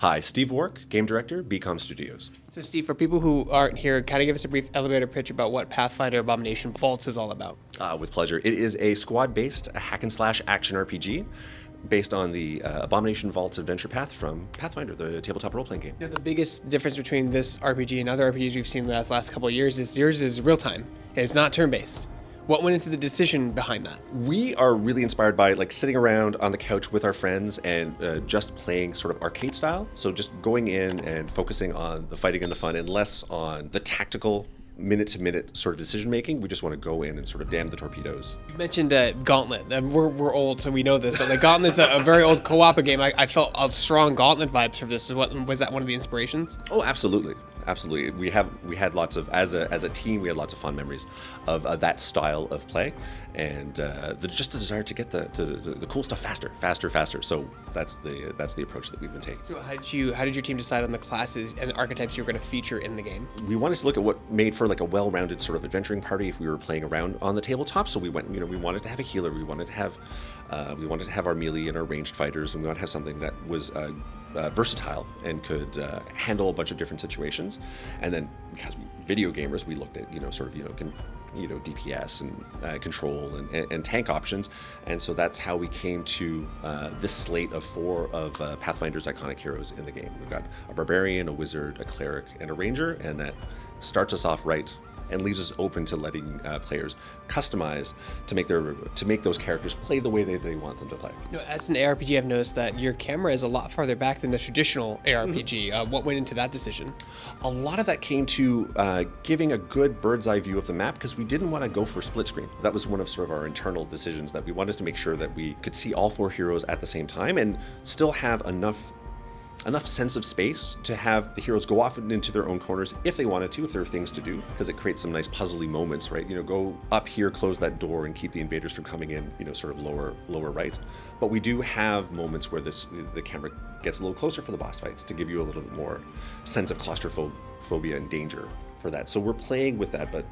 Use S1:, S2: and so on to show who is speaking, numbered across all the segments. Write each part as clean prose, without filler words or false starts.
S1: Hi, Steve Wark, Game Director, BKOM Studios.
S2: So Steve, for people who aren't here, kind of give us a brief elevator pitch about what Pathfinder Abomination Vaults is all about.
S1: With pleasure. It is a squad-based hack-and-slash action RPG based on the Abomination Vaults adventure path from Pathfinder, the tabletop role-playing game.
S2: The biggest difference between this RPG and other RPGs we've seen in the last couple of years is yours is real-time. It's not turn-based. What went into the decision behind that?
S1: We are really inspired by sitting around on the couch with our friends and just playing sort of arcade style. So just going in and focusing on the fighting and the fun and less on the tactical minute-to-minute sort of decision-making. We just want to go in and sort of damn the torpedoes.
S2: You mentioned Gauntlet. We're old, so we know this, but Gauntlet's a very old co-op game. I felt a strong Gauntlet vibes from this. Was that one of the inspirations?
S1: Oh, absolutely. Absolutely. We had lots of, as a team, we had lots of fond memories of that style of play, and just the desire to get the cool stuff faster. So that's the approach that we've been taking.
S2: So how did your team decide on the classes and the archetypes you were going to feature in the game?
S1: We wanted to look at what made for a well-rounded sort of adventuring party if we were playing around on the tabletop. So we went, we wanted to have a healer, we wanted to have our melee and our ranged fighters, and we wanted to have something that was versatile and could handle a bunch of different situations. And then because video gamers, we looked at DPS and control and tank options, and so that's how we came to this slate of 4 of Pathfinder's iconic heroes in the game. We've got a barbarian, a wizard, a cleric, and a ranger, and that starts us off right and leaves us open to letting players customize to make those characters play the way they want them to play.
S2: As an ARPG, I've noticed that your camera is a lot farther back than the traditional ARPG. Mm-hmm. What went into that decision?
S1: A lot of that came to giving a good bird's eye view of the map, because we didn't want to go for split screen. That was one of sort of our internal decisions, that we wanted to make sure that we could see all 4 heroes at the same time and still have enough sense of space to have the heroes go off into their own corners if they wanted to, if there are things to do, because it creates some nice puzzly moments, right? Go up here, close that door, and keep the invaders from coming in, sort of lower right. But we do have moments where the camera gets a little closer for the boss fights to give you a little bit more sense of claustrophobia and danger for that. So we're playing with that, but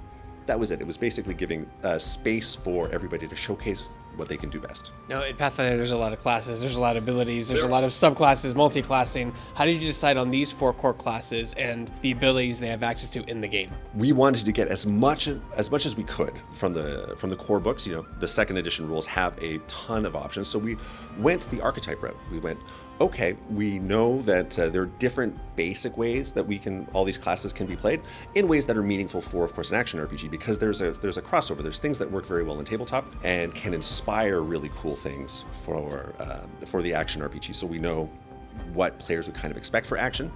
S1: that was it. It was basically giving space for everybody to showcase what they can do best.
S2: Now, in Pathfinder, there's a lot of classes, there's a lot of abilities, there's a lot of subclasses, multi-classing. How did you decide on these 4 core classes and the abilities they have access to in the game?
S1: We wanted to get as much as we could from the core books. The second edition rules have a ton of options, so we went the archetype route. We went, okay, we know that there are different basic ways that all these classes can be played in ways that are meaningful for, of course, an action RPG, because there's a crossover. There's things that work very well in tabletop and can inspire really cool things for the action RPG. So we know what players would kind of expect for action,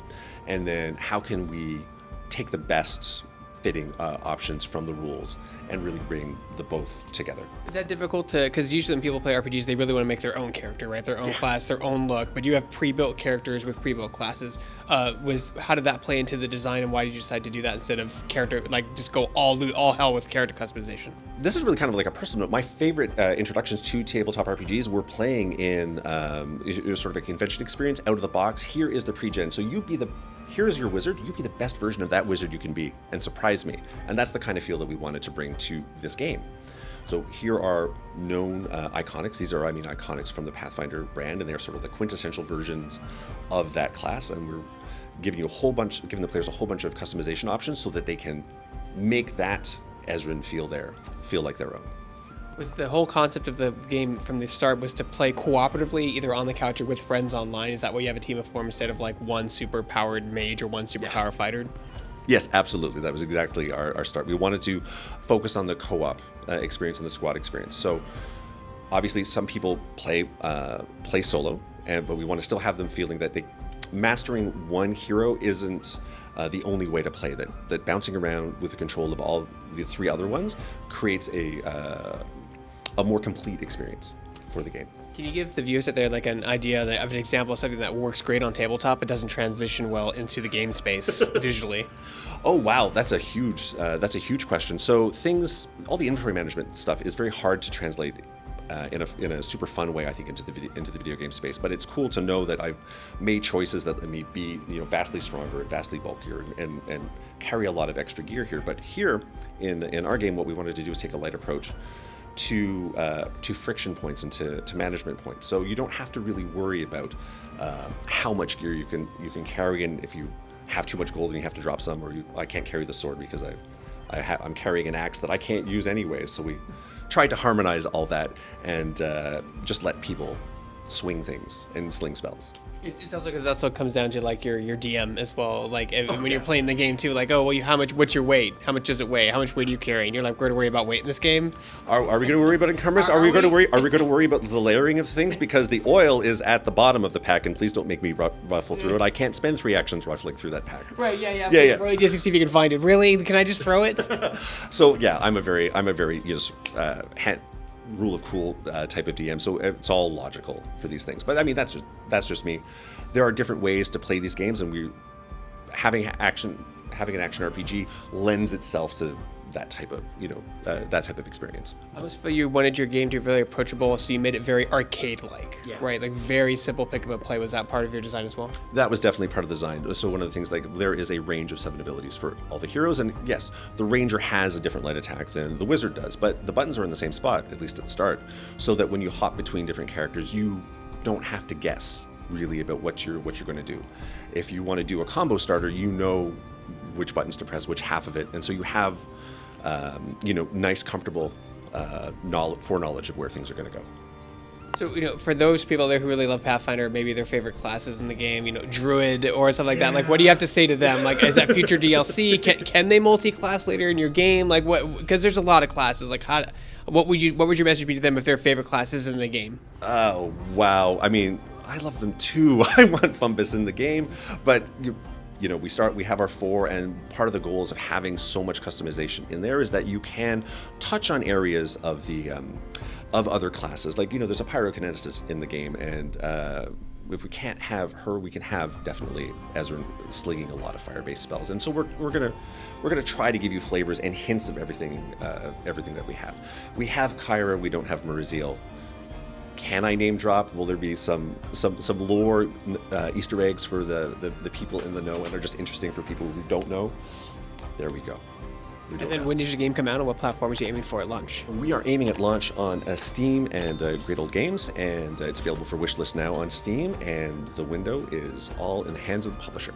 S1: and then how can we take the best fitting options from the rules and really bring the both together.
S2: Is that difficult because usually when people play RPGs, they really want to make their own character, right? Their own class, their own look, but you have pre-built characters with pre-built classes. How did that play into the design, and why did you decide to do that instead of character, just go all hell with character customization? This
S1: is really kind of like a personal note. My favorite introductions to tabletop RPGs were playing in sort of a convention experience out of the box. Here is the pre-gen, so here is your wizard, you be the best version of that wizard you can be and surprise me. And that's the kind of feel that we wanted to bring to this game. So here are known iconics. These are, iconics from the Pathfinder brand, and they're sort of the quintessential versions of that class. And we're giving the players a whole bunch of customization options so that they can make that Ezran feel like their own.
S2: Was the whole concept of the game from the start was to play cooperatively, either on the couch or with friends online? Is that why you have a team of 4 instead of one super powered mage or one super power fighter?
S1: Yes, absolutely. That was exactly our start. We wanted to focus on the co-op experience and the squad experience. So obviously some people play solo, but we want to still have them feeling that mastering one hero isn't the only way to play, that bouncing around with the control of all the 3 other ones creates a more complete experience for the game.
S2: Can you give the viewers out there an idea of an example of something that works great on tabletop but doesn't transition well into the game space digitally?
S1: Oh wow, that's a huge question. So all the inventory management stuff is very hard to translate in a super fun way, I think, into the video game space. But it's cool to know that I've made choices that let me be vastly stronger and vastly bulkier and carry a lot of extra gear here. But here in our game, what we wanted to do is take a light approach to friction points and to management points. So you don't have to really worry about how much gear you can carry, and if you have too much gold and you have to drop some, or I can't carry the sword because I'm carrying an axe that I can't use anyway. So we tried to harmonize all that and just let people swing things and sling spells.
S2: It's also because that's what comes down to like your DM as well. Like when you're playing the game too, like, oh well, what's your weight? How much does it weigh? How much weight are you carrying? You're like, we're going to worry about weight in this game.
S1: Are we going to worry about encumbrance? Are we going to worry about the layering of things? Because the oil is at the bottom of the pack, and please don't make me ruffle through it. I can't spend 3 actions ruffling through that pack.
S2: Right? Yeah.
S1: Yeah.
S2: Just to see if you can find it. Really? Can I just throw it?
S1: So yeah, I'm a very rule of cool type of DM, so it's all logical for these things. But I mean, that's just me. There are different ways to play these games, and having an action RPG lends itself to that type of experience.
S2: I almost feel you wanted your game to be very approachable, so you made it very arcade-like, right? Like very simple pick up and play. Was that part of your design as well?
S1: That was definitely part of the design. So one of the things, like, there is a range of 7 abilities for all the heroes, and yes, the ranger has a different light attack than the wizard does, but the buttons are in the same spot, at least at the start, so that when you hop between different characters, you don't have to guess really about what you're going to do. If you want to do a combo starter, you know which buttons to press, which half of it, and so you have nice, comfortable foreknowledge of where things are going to go.
S2: So, for those people there who really love Pathfinder, maybe their favorite classes in the game, druid or something like that, like, what do you have to say to them? Like, is that future DLC? Can they multi-class later in your game? Like, what? Because there's a lot of classes. Like, what would your message be to them if their favorite classes in the game?
S1: Oh, wow. I mean, I love them too. I want Fumbus in the game, but we have our 4, and part of the goals of having so much customization in there is that you can touch on areas of the of other classes. Like, there's a pyrokineticist in the game, and if we can't have her, we can have definitely Ezra slinging a lot of fire-based spells. And so we're gonna try to give you flavors and hints of everything that we have. We have Kyra, we don't have Meriziel. Can I name drop? Will there be some lore Easter eggs for the people in the know and are just interesting for people who don't know? There we go.
S2: And then when does your game come out, and what platforms are you aiming for at launch?
S1: We are aiming at launch on Steam and Great Old Games, and it's available for wishlist now on Steam, and the window is all in the hands of the publisher.